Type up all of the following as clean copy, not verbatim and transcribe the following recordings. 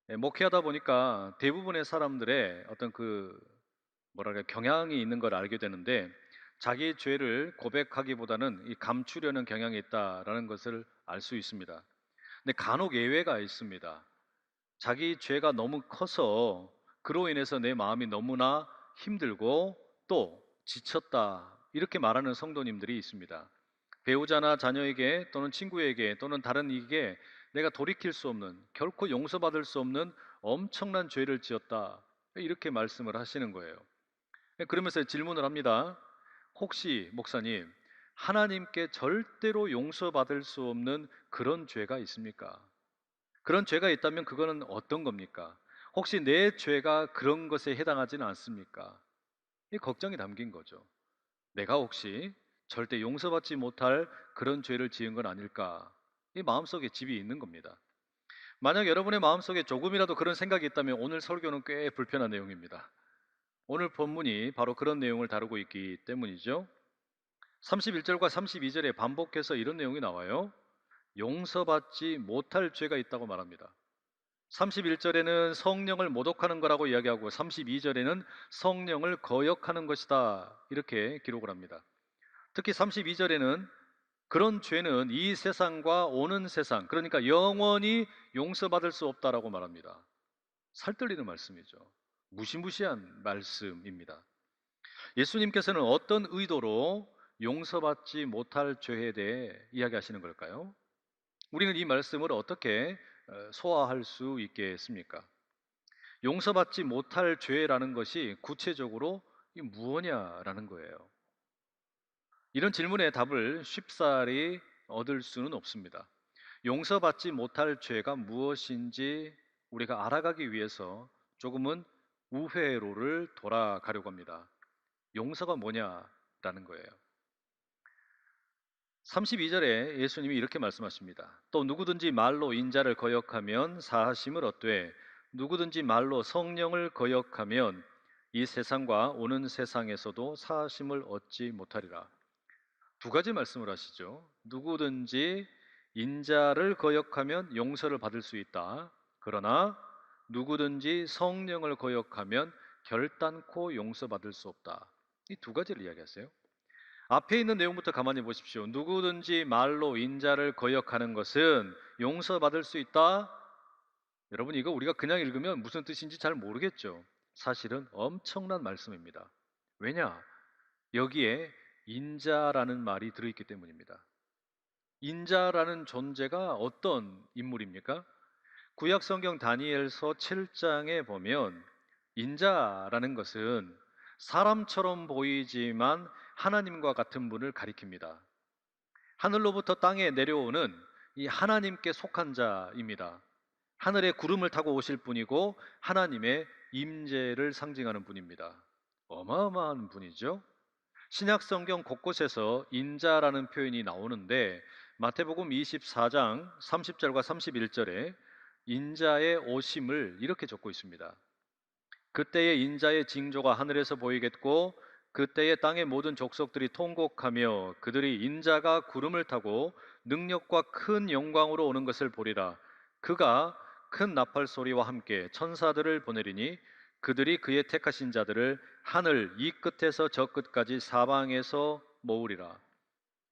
목회하다 보니까 대부분의 사람들의 어떤 그 뭐랄까 경향이 있는 걸 알게 되는데, 자기 죄를 고백하기보다는 이 감추려는 경향이 있다라는 것을 알 수 있습니다. 근데 간혹 예외가 있습니다. 자기 죄가 너무 커서 그로 인해서 내 마음이 너무나 힘들고 또 지쳤다, 이렇게 말하는 성도님들이 있습니다. 배우자나 자녀에게 또는 친구에게 또는 다른 이에게 내가 돌이킬 수 없는, 결코 용서받을 수 없는 엄청난 죄를 지었다, 이렇게 말씀을 하시는 거예요. 그러면서 질문을 합니다. 혹시 목사님, 하나님께 절대로 용서받을 수 없는 그런 죄가 있습니까? 그런 죄가 있다면 그거는 어떤 겁니까? 혹시 내 죄가 그런 것에 해당하지는 않습니까? 이 걱정이 담긴 거죠. 내가 혹시 절대 용서받지 못할 그런 죄를 지은 건 아닐까? 이 마음속에 집이 있는 겁니다. 만약 여러분의 마음속에 조금이라도 그런 생각이 있다면 오늘 설교는 꽤 불편한 내용입니다. 오늘 본문이 바로 그런 내용을 다루고 있기 때문이죠. 31절과 32절에 반복해서 이런 내용이 나와요. 용서받지 못할 죄가 있다고 말합니다. 31절에는 성령을 모독하는 거라고 이야기하고 32절에는 성령을 거역하는 것이다, 이렇게 기록을 합니다. 특히 32절에는 그런 죄는 이 세상과 오는 세상, 그러니까 영원히 용서받을 수 없다라고 말합니다. 살떨리는 말씀이죠. 무시무시한 말씀입니다. 예수님께서는 어떤 의도로 용서받지 못할 죄에 대해 이야기하시는 걸까요? 우리는 이 말씀을 어떻게 소화할 수 있겠습니까? 용서받지 못할 죄라는 것이 구체적으로 무엇냐라는 거예요. 이런 질문의 답을 쉽사리 얻을 수는 없습니다. 용서받지 못할 죄가 무엇인지 우리가 알아가기 위해서 조금은 우회로를 돌아가려고 합니다. 용서가 뭐냐라는 거예요. 32절에 예수님이 이렇게 말씀하십니다. 또 누구든지 말로 인자를 거역하면 사하심을 얻되 누구든지 말로 성령을 거역하면 이 세상과 오는 세상에서도 사하심을 얻지 못하리라. 두 가지 말씀을 하시죠. 누구든지 인자를 거역하면 용서를 받을 수 있다. 그러나 누구든지 성령을 거역하면 결단코 용서받을 수 없다. 이 두 가지를 이야기하세요. 앞에 있는 내용부터 가만히 보십시오. 누구든지 말로 인자를 거역하는 것은 용서받을 수 있다. 여러분, 이거 우리가 그냥 읽으면 무슨 뜻인지 잘 모르겠죠. 사실은 엄청난 말씀입니다. 왜냐? 여기에 인자라는 말이 들어있기 때문입니다. 인자라는 존재가 어떤 인물입니까? 구약 성경 다니엘서 7장에 보면 인자라는 것은 사람처럼 보이지만 하나님과 같은 분을 가리킵니다. 하늘로부터 땅에 내려오는 이 하나님께 속한 자입니다. 하늘에 구름을 타고 오실 분이고 하나님의 임재를 상징하는 분입니다. 어마어마한 분이죠. 신약 성경 곳곳에서 인자라는 표현이 나오는데 마태복음 24장 30절과 31절에 인자의 오심을 이렇게 적고 있습니다. 그때의 인자의 징조가 하늘에서 보이겠고 그때의 땅의 모든 족속들이 통곡하며 그들이 인자가 구름을 타고 능력과 큰 영광으로 오는 것을 보리라. 그가 큰 나팔 소리와 함께 천사들을 보내리니 그들이 그의 택하신 자들을 하늘 이 끝에서 저 끝까지 사방에서 모으리라.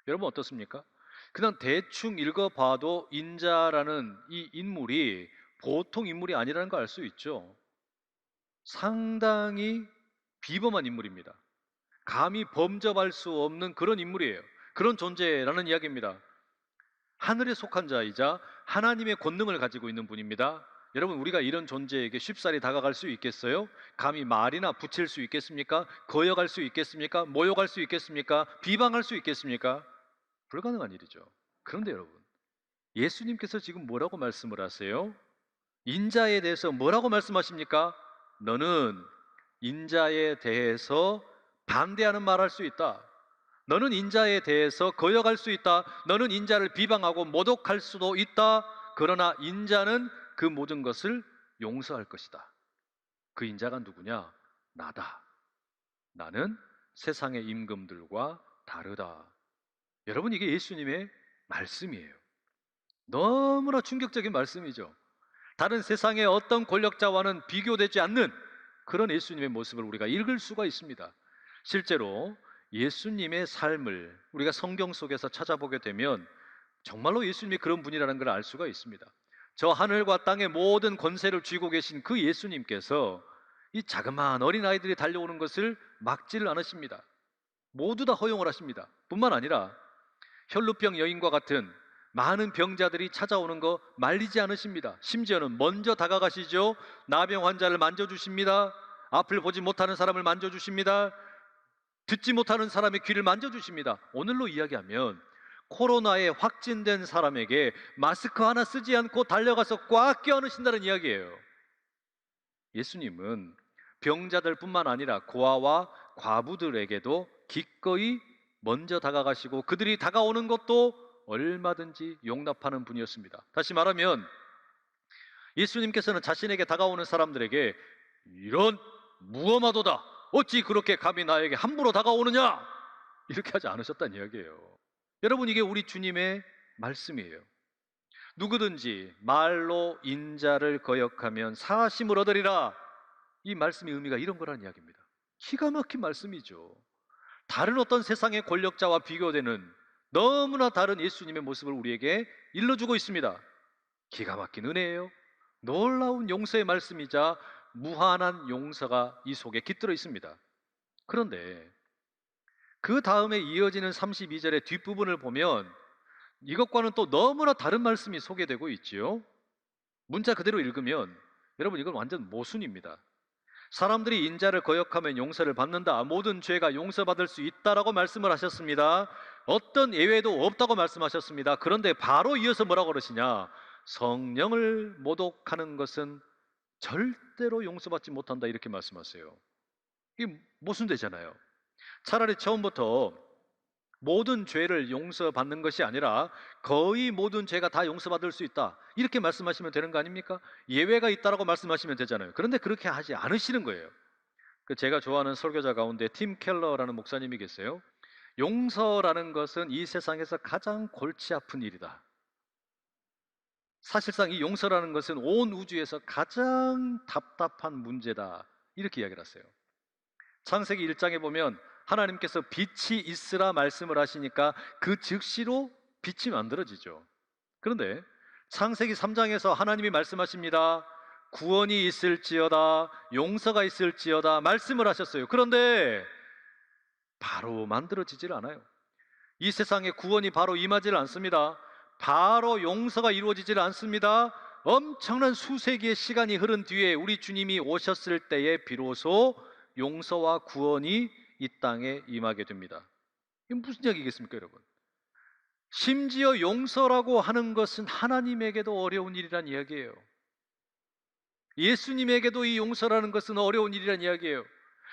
여러분 어떻습니까? 그냥 대충 읽어봐도 인자라는 이 인물이 보통 인물이 아니라는 걸 알 수 있죠. 상당히 비범한 인물입니다. 감히 범접할 수 없는 그런 인물이에요. 그런 존재라는 이야기입니다. 하늘에 속한 자이자 하나님의 권능을 가지고 있는 분입니다. 여러분, 우리가 이런 존재에게 쉽사리 다가갈 수 있겠어요? 감히 말이나 붙일 수 있겠습니까? 거역할 수 있겠습니까? 모욕할 수 있겠습니까? 비방할 수 있겠습니까? 불가능한 일이죠. 그런데 여러분, 예수님께서 지금 뭐라고 말씀을 하세요? 인자에 대해서 뭐라고 말씀하십니까? 너는 인자에 대해서 반대하는 말 할 수 있다. 너는 인자에 대해서 거역할 수 있다. 너는 인자를 비방하고 모독할 수도 있다. 그러나 인자는 그 모든 것을 용서할 것이다. 그 인자가 누구냐? 나다. 나는 세상의 임금들과 다르다. 여러분, 이게 예수님의 말씀이에요. 너무나 충격적인 말씀이죠. 다른 세상의 어떤 권력자와는 비교되지 않는 그런 예수님의 모습을 우리가 읽을 수가 있습니다. 실제로 예수님의 삶을 우리가 성경 속에서 찾아보게 되면 정말로 예수님이 그런 분이라는 걸 알 수가 있습니다. 저 하늘과 땅의 모든 권세를 쥐고 계신 그 예수님께서 이 자그마한 어린아이들이 달려오는 것을 막지를 않으십니다. 모두 다 허용을 하십니다. 뿐만 아니라 혈루병 여인과 같은 많은 병자들이 찾아오는 거 말리지 않으십니다. 심지어는 먼저 다가가시죠. 나병 환자를 만져주십니다. 앞을 보지 못하는 사람을 만져주십니다. 듣지 못하는 사람의 귀를 만져주십니다. 오늘로 이야기하면 코로나에 확진된 사람에게 마스크 하나 쓰지 않고 달려가서 꽉 껴안으신다는 이야기예요. 예수님은 병자들 뿐만 아니라 고아와 과부들에게도 기꺼이 먼저 다가가시고 그들이 다가오는 것도 얼마든지 용납하는 분이었습니다. 다시 말하면 예수님께서는 자신에게 다가오는 사람들에게 이런 무엄하도다, 어찌 그렇게 감히 나에게 함부로 다가오느냐, 이렇게 하지 않으셨다는 이야기예요. 여러분, 이게 우리 주님의 말씀이에요. 누구든지 말로 인자를 거역하면 사심을 얻으리라. 이 말씀의 의미가 이런 거라는 이야기입니다. 기가 막힌 말씀이죠. 다른 어떤 세상의 권력자와 비교되는 너무나 다른 예수님의 모습을 우리에게 일러주고 있습니다. 기가 막힌 은혜예요. 놀라운 용서의 말씀이자 무한한 용서가 이 속에 깃들어 있습니다. 그런데 그 다음에 이어지는 32절의 뒷부분을 보면 이것과는 또 너무나 다른 말씀이 소개되고 있지요. 문자 그대로 읽으면 여러분, 이건 완전 모순입니다. 사람들이 인자를 거역하면 용서를 받는다, 모든 죄가 용서받을 수 있다라고 말씀을 하셨습니다. 어떤 예외도 없다고 말씀하셨습니다. 그런데 바로 이어서 뭐라고 그러시냐, 성령을 모독하는 것은 절대로 용서받지 못한다, 이렇게 말씀하세요. 이게 모순되잖아요. 차라리 처음부터 모든 죄를 용서받는 것이 아니라 거의 모든 죄가 다 용서받을 수 있다, 이렇게 말씀하시면 되는 거 아닙니까? 예외가 있다라고 말씀하시면 되잖아요. 그런데 그렇게 하지 않으시는 거예요. 제가 좋아하는 설교자 가운데 팀 켈러라는 목사님이 계세요. 용서라는 것은 이 세상에서 가장 골치 아픈 일이다. 사실상 이 용서라는 것은 온 우주에서 가장 답답한 문제다, 이렇게 이야기를 하세요. 창세기 1장에 보면 하나님께서 빛이 있으라 말씀을 하시니까 그 즉시로 빛이 만들어지죠. 그런데 창세기 3장에서 하나님이 말씀하십니다. 구원이 있을지어다, 용서가 있을지어다 말씀을 하셨어요. 그런데 바로 만들어지질 않아요. 이 세상에 구원이 바로 임하지를 않습니다. 바로 용서가 이루어지질 않습니다. 엄청난 수세기의 시간이 흐른 뒤에 우리 주님이 오셨을 때에 비로소 용서와 구원이 이 땅에 임하게 됩니다. 이게 무슨 이야기겠습니까, 여러분? 심지어 용서라고 하는 것은 하나님에게도 어려운 일이란 이야기예요. 예수님에게도 이 용서라는 것은 어려운 일이란 이야기예요.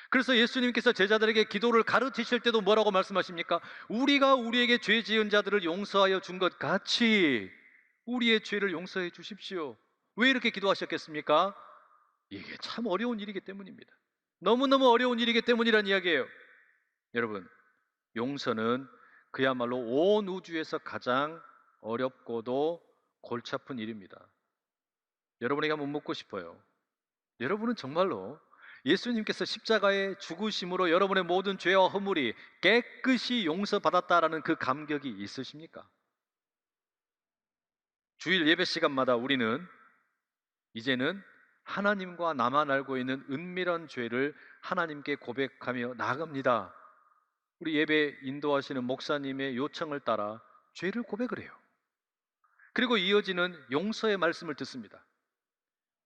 그래서 예수님께서 제자들에게 기도를 가르치실 때도 뭐라고 말씀하십니까? 우리가 우리에게 죄 지은 자들을 용서하여 준 것 같이 우리의 죄를 용서해 주십시오. 왜 이렇게 기도하셨겠습니까? 이게 참 어려운 일이기 때문입니다. 너무너무 어려운 일이기 때문이란 이야기예요. 여러분, 용서는 그야말로 온 우주에서 가장 어렵고도 골치 아픈 일입니다. 여러분에게 한번 묻고 싶어요. 여러분은 정말로 예수님께서 십자가의 죽으심으로 여러분의 모든 죄와 허물이 깨끗이 용서받았다라는 그 감격이 있으십니까? 주일 예배 시간마다 우리는 이제는 하나님과 나만 알고 있는 은밀한 죄를 하나님께 고백하며 나아갑니다. 우리 예배 인도하시는 목사님의 요청을 따라 죄를 고백을 해요. 그리고 이어지는 용서의 말씀을 듣습니다.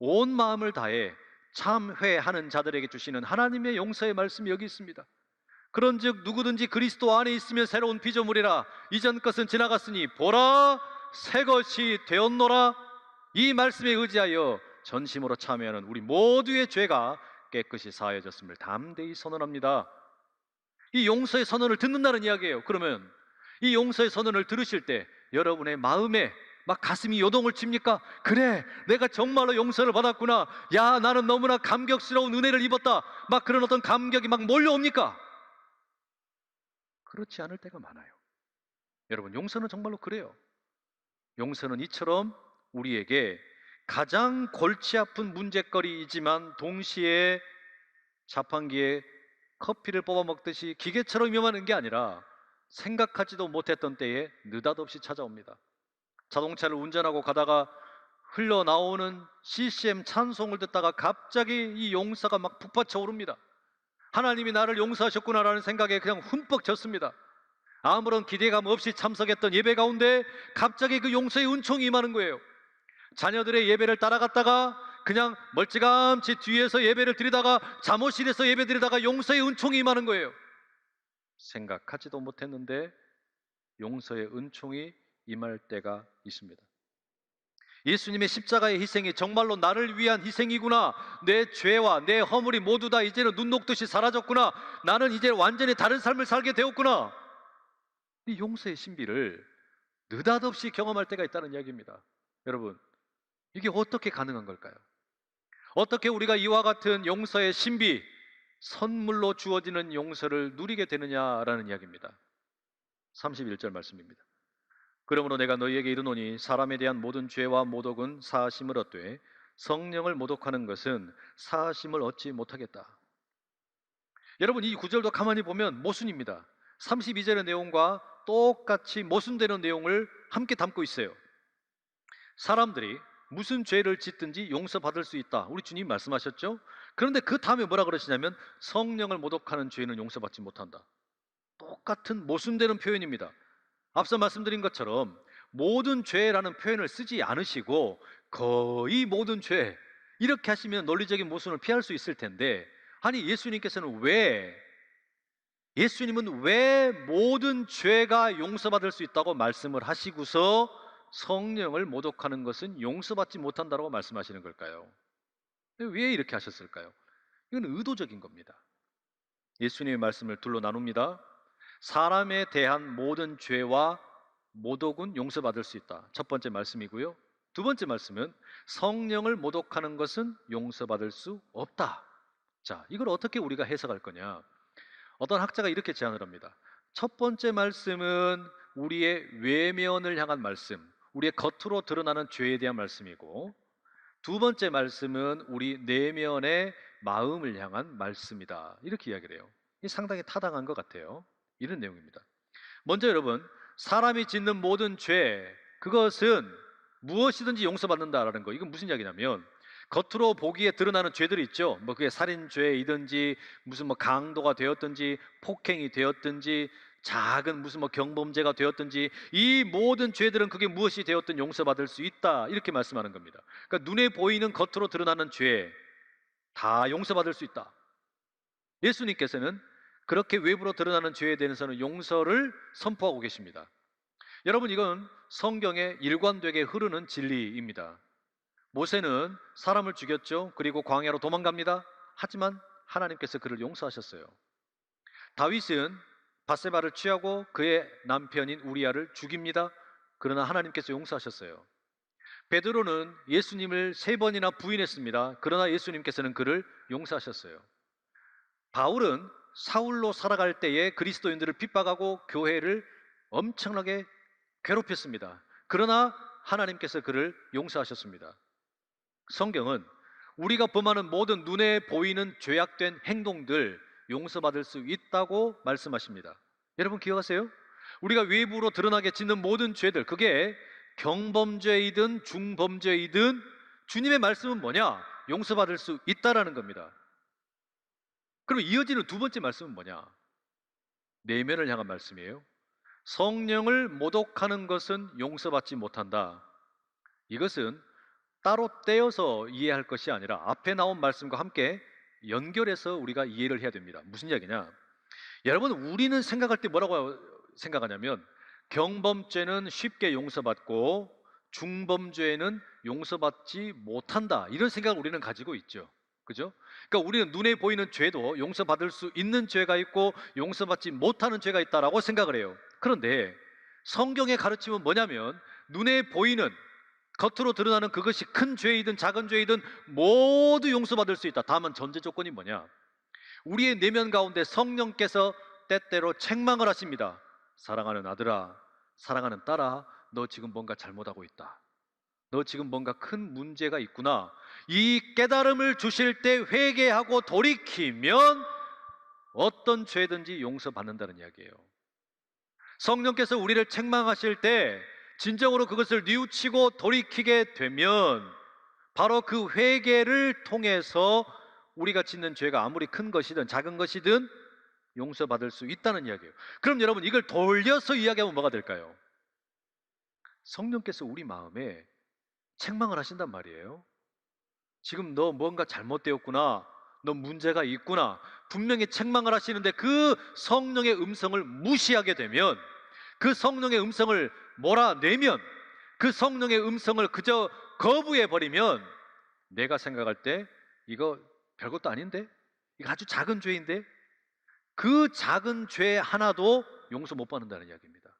온 마음을 다해 참회하는 자들에게 주시는 하나님의 용서의 말씀이 여기 있습니다. 그런즉 누구든지 그리스도 안에 있으면 새로운 피조물이라, 이전 것은 지나갔으니 보라 새 것이 되었노라. 이 말씀에 의지하여 전심으로 참회하는 우리 모두의 죄가 깨끗이 사해졌음을 담대히 선언합니다. 이 용서의 선언을 듣는다는 이야기예요. 그러면 이 용서의 선언을 들으실 때 여러분의 마음에 막 가슴이 요동을 칩니까? 그래, 내가 정말로 용서를 받았구나. 야, 나는 너무나 감격스러운 은혜를 입었다. 막 그런 어떤 감격이 막 몰려옵니까? 그렇지 않을 때가 많아요. 여러분, 용서는 정말로 그래요. 용서는 이처럼 우리에게 가장 골치 아픈 문제거리이지만 동시에 자판기에 커피를 뽑아 먹듯이 기계처럼 위험한 게 아니라 생각하지도 못했던 때에 느닷없이 찾아옵니다. 자동차를 운전하고 가다가 흘러나오는 CCM 찬송을 듣다가 갑자기 이 용서가 막 북받쳐 오릅니다. 하나님이 나를 용서하셨구나라는 생각에 그냥 흠뻑 젖습니다. 아무런 기대감 없이 참석했던 예배 가운데 갑자기 그 용서의 은총이 임하는 거예요. 자녀들의 예배를 따라갔다가 그냥 멀찌감치 뒤에서 예배를 드리다가 잠옷실에서 예배 드리다가 용서의 은총이 임하는 거예요. 생각하지도 못했는데 용서의 은총이 임할 때가 있습니다. 예수님의 십자가의 희생이 정말로 나를 위한 희생이구나. 내 죄와 내 허물이 모두 다 이제는 눈 녹듯이 사라졌구나. 나는 이제 완전히 다른 삶을 살게 되었구나. 이 용서의 신비를 느닷없이 경험할 때가 있다는 이야기입니다. 여러분, 이게 어떻게 가능한 걸까요? 어떻게 우리가 이와 같은 용서의 신비, 선물로 주어지는 용서를 누리게 되느냐라는 이야기입니다. 31절 말씀입니다. 그러므로 내가 너희에게 이르노니 사람에 대한 모든 죄와 모독은 사하심을 얻되 성령을 모독하는 것은 사하심을 얻지 못하겠다. 여러분, 이 구절도 가만히 보면 모순입니다. 32절의 내용과 똑같이 모순되는 내용을 함께 담고 있어요. 사람들이 무슨 죄를 짓든지 용서받을 수 있다. 우리 주님 말씀하셨죠? 그런데 그 다음에 뭐라 그러시냐면 성령을 모독하는 죄는 용서받지 못한다. 똑같은 모순되는 표현입니다. 앞서 말씀드린 것처럼 모든 죄라는 표현을 쓰지 않으시고 거의 모든 죄 이렇게 하시면 논리적인 모순을 피할 수 있을 텐데, 아니 예수님은 왜 모든 죄가 용서받을 수 있다고 말씀을 하시고서 성령을 모독하는 것은 용서받지 못한다고 말씀하시는 걸까요? 왜 이렇게 하셨을까요? 이건 의도적인 겁니다. 예수님의 말씀을 둘로 나눕니다. 사람에 대한 모든 죄와 모독은 용서받을 수 있다. 첫 번째 말씀이고요. 두 번째 말씀은 성령을 모독하는 것은 용서받을 수 없다. 자, 이걸 어떻게 우리가 해석할 거냐? 어떤 학자가 이렇게 제안을 합니다. 첫 번째 말씀은 우리의 외면을 향한 말씀, 우리의 겉으로 드러나는 죄에 대한 말씀이고, 두 번째 말씀은 우리 내면의 마음을 향한 말씀이다. 이렇게 이야기를 해요. 이 상당히 타당한 것 같아요. 이런 내용입니다. 먼저 여러분, 사람이 짓는 모든 죄, 그것은 무엇이든지 용서받는다라는 거, 이건 무슨 이야기냐면 겉으로 보기에 드러나는 죄들이 있죠. 뭐 그게 살인죄이든지 무슨 뭐 강도가 되었든지 폭행이 되었든지 작은 무슨 뭐 경범죄가 되었든지 이 모든 죄들은 그게 무엇이 되었든 용서받을 수 있다, 이렇게 말씀하는 겁니다. 그러니까 눈에 보이는 겉으로 드러나는 죄 다 용서받을 수 있다. 예수님께서는 그렇게 외부로 드러나는 죄에 대해서는 용서를 선포하고 계십니다. 여러분, 이건 성경에 일관되게 흐르는 진리입니다. 모세는 사람을 죽였죠. 그리고 광야로 도망갑니다. 하지만 하나님께서 그를 용서하셨어요. 다윗은 밧세바를 취하고 그의 남편인 우리아를 죽입니다. 그러나 하나님께서 용서하셨어요. 베드로는 예수님을 3번이나 부인했습니다. 그러나 예수님께서는 그를 용서하셨어요. 바울은 사울로 살아갈 때에 그리스도인들을 핍박하고 교회를 엄청나게 괴롭혔습니다. 그러나 하나님께서 그를 용서하셨습니다. 성경은 우리가 범하는 모든 눈에 보이는 죄악된 행동들 용서받을 수 있다고 말씀하십니다. 여러분 기억하세요? 우리가 외부로 드러나게 짓는 모든 죄들, 그게 경범죄이든 중범죄이든 주님의 말씀은 뭐냐? 용서받을 수 있다라는 겁니다. 그럼 이어지는 두 번째 말씀은 뭐냐? 내면을 향한 말씀이에요. 성령을 모독하는 것은 용서받지 못한다. 이것은 따로 떼어서 이해할 것이 아니라 앞에 나온 말씀과 함께 연결해서 우리가 이해를 해야 됩니다. 무슨 이야기냐? 여러분, 우리는 생각할 때 뭐라고 생각하냐면 경범죄는 쉽게 용서받고 중범죄는 용서받지 못한다, 이런 생각을 우리는 가지고 있죠. 그죠? 그러니까 우리는 눈에 보이는 죄도 용서받을 수 있는 죄가 있고 용서받지 못하는 죄가 있다라고 생각을 해요. 그런데 성경의 가르침은 뭐냐면 눈에 보이는, 겉으로 드러나는 그것이 큰 죄이든 작은 죄이든 모두 용서받을 수 있다. 다만 전제 조건이 뭐냐? 우리의 내면 가운데 성령께서 때때로 책망을 하십니다. 사랑하는 아들아, 사랑하는 딸아, 너 지금 뭔가 잘못하고 있다. 너 지금 뭔가 큰 문제가 있구나. 이 깨달음을 주실 때 회개하고 돌이키면 어떤 죄든지 용서받는다는 이야기예요. 성령께서 우리를 책망하실 때 진정으로 그것을 뉘우치고 돌이키게 되면 바로 그 회개를 통해서 우리가 짓는 죄가 아무리 큰 것이든 작은 것이든 용서받을 수 있다는 이야기예요. 그럼 여러분, 이걸 돌려서 이야기하면 뭐가 될까요? 성령께서 우리 마음에 책망을 하신단 말이에요. 지금 너 뭔가 잘못되었구나. 너 문제가 있구나. 분명히 책망을 하시는데 그 성령의 음성을 무시하게 되면, 그 성령의 음성을 몰아내면, 그 성령의 음성을 그저 거부해 버리면, 내가 생각할 때 이거 별것도 아닌데? 이거 아주 작은 죄인데? 그 작은 죄 하나도 용서 못 받는다는 이야기입니다.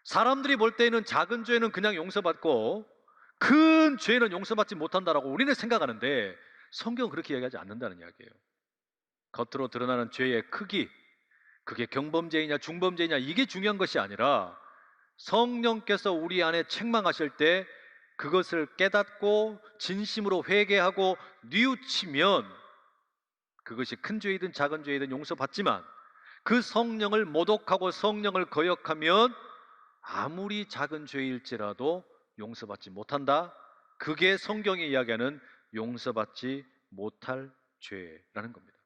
사람들이 볼 때는 작은 죄는 그냥 용서받고 큰 죄는 용서받지 못한다라고 우리는 생각하는데, 성경은 그렇게 이야기하지 않는다는 이야기예요. 겉으로 드러나는 죄의 크기, 그게 경범죄이냐 중범죄이냐 이게 중요한 것이 아니라, 성령께서 우리 안에 책망하실 때 그것을 깨닫고 진심으로 회개하고 뉘우치면 그것이 큰 죄이든 작은 죄이든 용서받지만, 그 성령을 모독하고 성령을 거역하면 아무리 작은 죄일지라도 용서받지 못한다. 그게 성경이 이야기하는 용서받지 못할 죄라는 겁니다.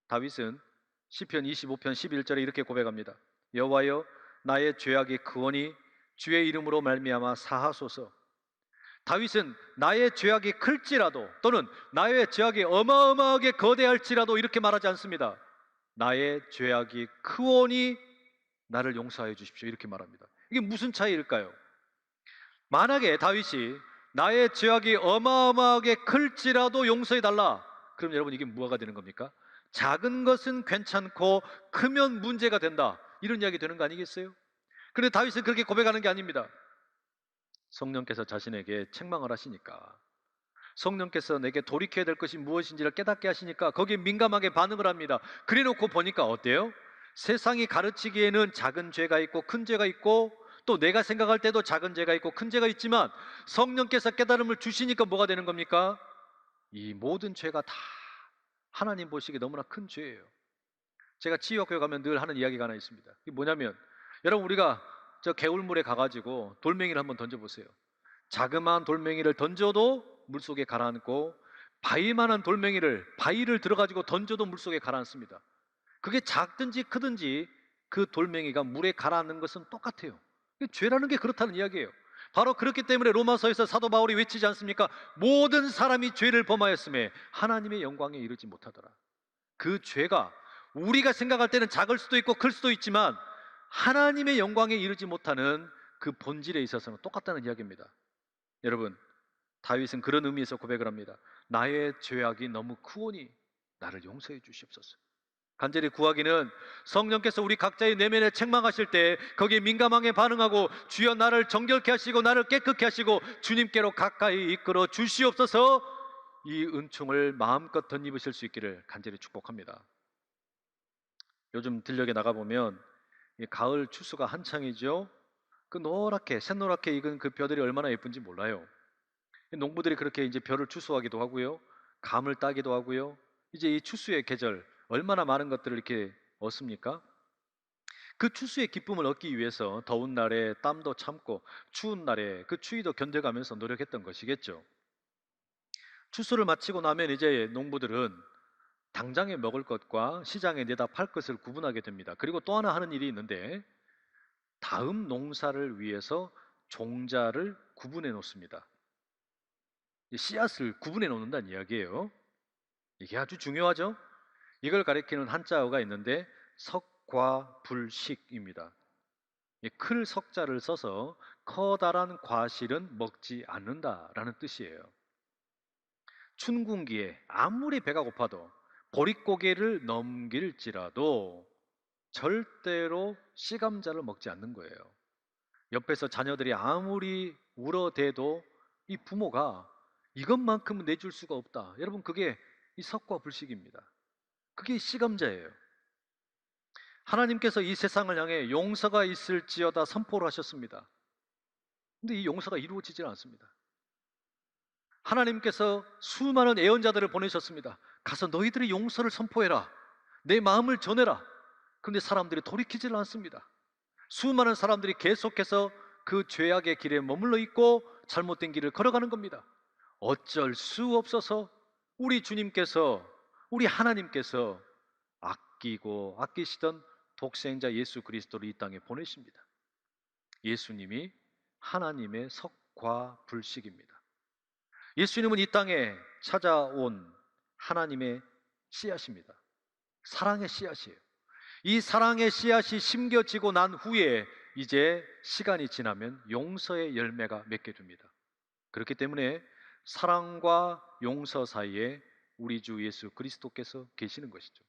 다윗은 시편 25편 11절에 이렇게 고백합니다. 여호와여, 나의 죄악이 크오니 주의 이름으로 말미암아 사하소서. 다윗은 나의 죄악이 클지라도, 또는 나의 죄악이 어마어마하게 거대할지라도 이렇게 말하지 않습니다. 나의 죄악이 크오니 나를 용서하여 주십시오, 이렇게 말합니다. 이게 무슨 차이일까요? 만약에 다윗이 나의 죄악이 어마어마하게 클지라도 용서해 달라, 그럼 여러분 이게 뭐가 되는 겁니까? 작은 것은 괜찮고 크면 문제가 된다, 이런 이야기 되는 거 아니겠어요? 그런데 다윗은 그렇게 고백하는 게 아닙니다. 성령께서 자신에게 책망을 하시니까, 성령께서 내게 돌이켜야 될 것이 무엇인지를 깨닫게 하시니까 거기에 민감하게 반응을 합니다. 그래놓고 보니까 어때요? 세상이 가르치기에는 작은 죄가 있고 큰 죄가 있고, 또 내가 생각할 때도 작은 죄가 있고 큰 죄가 있지만, 성령께서 깨달음을 주시니까 뭐가 되는 겁니까? 이 모든 죄가 다 하나님 보시기에 너무나 큰 죄예요. 제가 치유학교에 가면 늘 하는 이야기가 하나 있습니다. 이게 뭐냐면, 여러분, 우리가 저 개울물에 가가지고 돌멩이를 한번 던져보세요. 자그마한 돌멩이를 던져도 물속에 가라앉고, 바위만한 돌멩이를, 바위를 들어가지고 던져도 물속에 가라앉습니다. 그게 작든지 크든지 그 돌멩이가 물에 가라앉는 것은 똑같아요. 죄라는 게 그렇다는 이야기예요. 바로 그렇기 때문에 로마서에서 사도 바울이 외치지 않습니까? 모든 사람이 죄를 범하였음에 하나님의 영광에 이르지 못하더라. 그 죄가 우리가 생각할 때는 작을 수도 있고 클 수도 있지만, 하나님의 영광에 이르지 못하는 그 본질에 있어서는 똑같다는 이야기입니다. 여러분, 다윗은 그런 의미에서 고백을 합니다. 나의 죄악이 너무 크오니 나를 용서해 주시옵소서. 간절히 구하기는, 성령께서 우리 각자의 내면에 책망하실 때 거기에 민감하게 반응하고, 주여 나를 정결케 하시고 나를 깨끗게 하시고 주님께로 가까이 이끌어 주시옵소서, 이 은총을 마음껏 덧입으실 수 있기를 간절히 축복합니다. 요즘 들녘에 나가보면 가을 추수가 한창이죠. 그 노랗게 샛노랗게 익은 그 벼들이 얼마나 예쁜지 몰라요. 농부들이 그렇게 이제 벼를 추수하기도 하고요, 감을 따기도 하고요. 이제 이 추수의 계절, 얼마나 많은 것들을 이렇게 얻습니까? 그 추수의 기쁨을 얻기 위해서 더운 날에 땀도 참고 추운 날에 그 추위도 견뎌가면서 노력했던 것이겠죠. 추수를 마치고 나면 이제 농부들은 당장에 먹을 것과 시장에 내다 팔 것을 구분하게 됩니다. 그리고 또 하나 하는 일이 있는데, 다음 농사를 위해서 종자를 구분해 놓습니다. 씨앗을 구분해 놓는다는 이야기예요. 이게 아주 중요하죠. 이걸 가리키는 한자어가 있는데 석과불식입니다. 클 석자를 써서 커다란 과실은 먹지 않는다라는 뜻이에요. 춘궁기에 아무리 배가 고파도 보릿고개를 넘길지라도 절대로 씨감자를 먹지 않는 거예요. 옆에서 자녀들이 아무리 울어대도 이 부모가 이것만큼은 내줄 수가 없다. 여러분, 그게 이 석과불식입니다. 그게 씨감자예요. 하나님께서 이 세상을 향해 용서가 있을지어다 선포를 하셨습니다. 근데 이 용서가 이루어지질 않습니다. 하나님께서 수많은 애언자들을 보내셨습니다. 가서 너희들이 용서를 선포해라. 내 마음을 전해라. 그런데 사람들이 돌이키질 않습니다. 수많은 사람들이 계속해서 그 죄악의 길에 머물러 있고 잘못된 길을 걸어가는 겁니다. 어쩔 수 없어서 우리 주님께서, 우리 하나님께서 아끼고 아끼시던 독생자 예수 그리스도를 이 땅에 보내십니다. 예수님이 하나님의 석과 불식입니다. 예수님은 이 땅에 찾아온 하나님의 씨앗입니다. 사랑의 씨앗이에요. 이 사랑의 씨앗이 심겨지고 난 후에 이제 시간이 지나면 용서의 열매가 맺게 됩니다. 그렇기 때문에 사랑과 용서 사이에 우리 주 예수 그리스도께서 계시는 것이죠.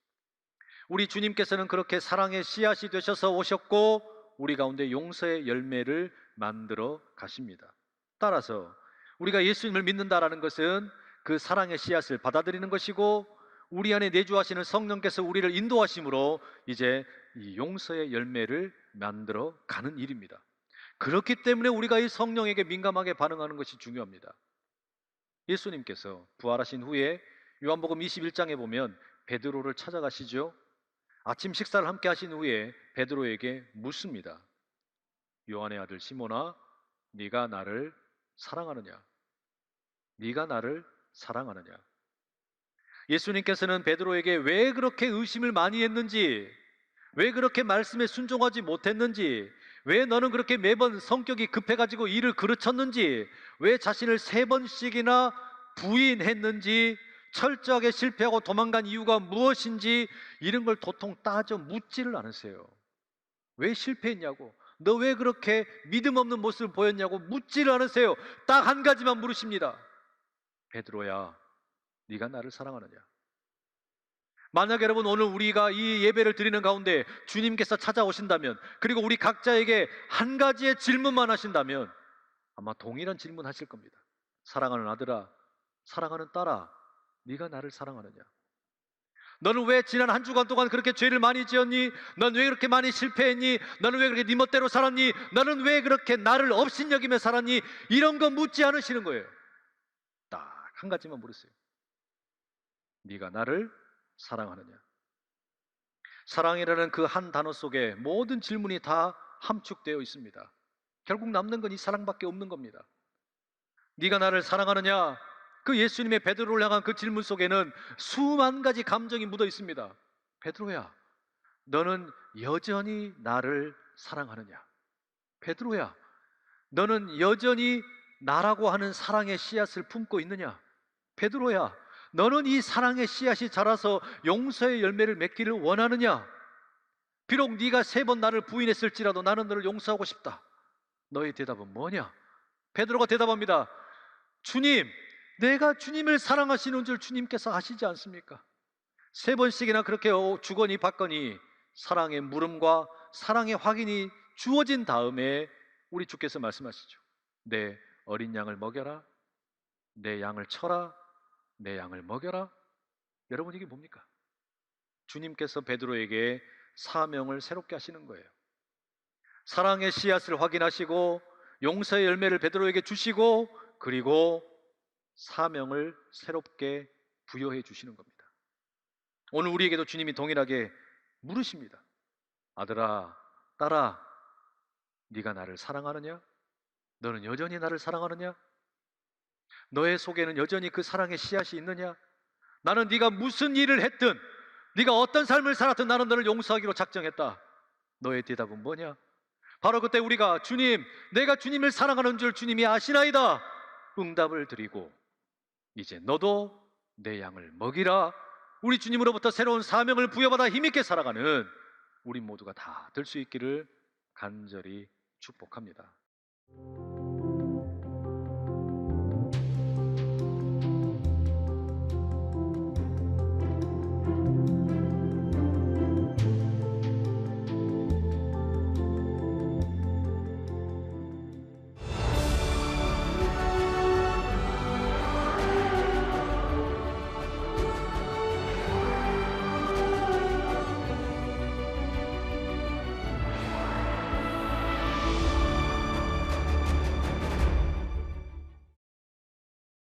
우리 주님께서는 그렇게 사랑의 씨앗이 되셔서 오셨고 우리 가운데 용서의 열매를 만들어 가십니다. 따라서 우리가 예수님을 믿는다라는 것은 그 사랑의 씨앗을 받아들이는 것이고 우리 안에 내주하시는 성령께서 우리를 인도하심으로 이제 이 용서의 열매를 만들어 가는 일입니다. 그렇기 때문에 우리가 이 성령에게 민감하게 반응하는 것이 중요합니다. 예수님께서 부활하신 후에 요한복음 21장에 보면 베드로를 찾아가시죠. 아침 식사를 함께 하신 후에 베드로에게 묻습니다. 요한의 아들 시몬아, 네가 나를 사랑하느냐? 네가 나를 사랑하느냐? 예수님께서는 베드로에게 왜 그렇게 의심을 많이 했는지, 왜 그렇게 말씀에 순종하지 못했는지, 왜 너는 그렇게 매번 성격이 급해가지고 일을 그르쳤는지, 왜 자신을 3번씩이나 부인했는지, 철저하게 실패하고 도망간 이유가 무엇인지 이런 걸 도통 따져 묻지를 않으세요. 왜 실패했냐고, 너 왜 그렇게 믿음 없는 모습을 보였냐고 묻지를 않으세요. 딱 한 가지만 물으십니다. 베드로야, 네가 나를 사랑하느냐? 만약 여러분 오늘 우리가 이 예배를 드리는 가운데 주님께서 찾아오신다면, 그리고 우리 각자에게 한 가지의 질문만 하신다면 아마 동일한 질문 하실 겁니다. 사랑하는 아들아, 사랑하는 딸아, 네가 나를 사랑하느냐? 너는 왜 지난 한 주간 동안 그렇게 죄를 많이 지었니? 넌 왜 그렇게 많이 실패했니? 너는 왜 그렇게 네 멋대로 살았니? 너는 왜 그렇게 나를 업신여기며 살았니? 이런 거 묻지 않으시는 거예요. 딱 한 가지만 물으세요. 네가 나를 사랑하느냐? 사랑이라는 그 한 단어 속에 모든 질문이 다 함축되어 있습니다. 결국 남는 건 이 사랑밖에 없는 겁니다. 네가 나를 사랑하느냐? 그 예수님의 베드로를 향한 그 질문 속에는 수만 가지 감정이 묻어 있습니다. 베드로야, 너는 여전히 나를 사랑하느냐? 베드로야, 너는 여전히 나라고 하는 사랑의 씨앗을 품고 있느냐? 베드로야, 너는 이 사랑의 씨앗이 자라서 용서의 열매를 맺기를 원하느냐? 비록 네가 3번 나를 부인했을지라도 나는 너를 용서하고 싶다. 너의 대답은 뭐냐? 베드로가 대답합니다. 주님, 내가 주님을 사랑하시는 줄 주님께서 아시지 않습니까? 3번씩이나 그렇게 주거니 받거니 사랑의 물음과 사랑의 확인이 주어진 다음에 우리 주께서 말씀하시죠. 내 어린 양을 먹여라. 내 양을 쳐라. 내 양을 먹여라. 여러분, 이게 뭡니까? 주님께서 베드로에게 사명을 새롭게 하시는 거예요. 사랑의 씨앗을 확인하시고 용서의 열매를 베드로에게 주시고, 그리고 사명을 새롭게 부여해 주시는 겁니다. 오늘 우리에게도 주님이 동일하게 물으십니다. 아들아, 딸아, 네가 나를 사랑하느냐? 너는 여전히 나를 사랑하느냐? 너의 속에는 여전히 그 사랑의 씨앗이 있느냐? 나는 네가 무슨 일을 했든, 네가 어떤 삶을 살았든 나는 너를 용서하기로 작정했다. 너의 대답은 뭐냐? 바로 그때 우리가 주님, 내가 주님을 사랑하는 줄 주님이 아시나이다 응답을 드리고, 이제 너도 내 양을 먹이라. 우리 주님으로부터 새로운 사명을 부여받아 힘있게 살아가는 우리 모두가 다 될 수 있기를 간절히 축복합니다.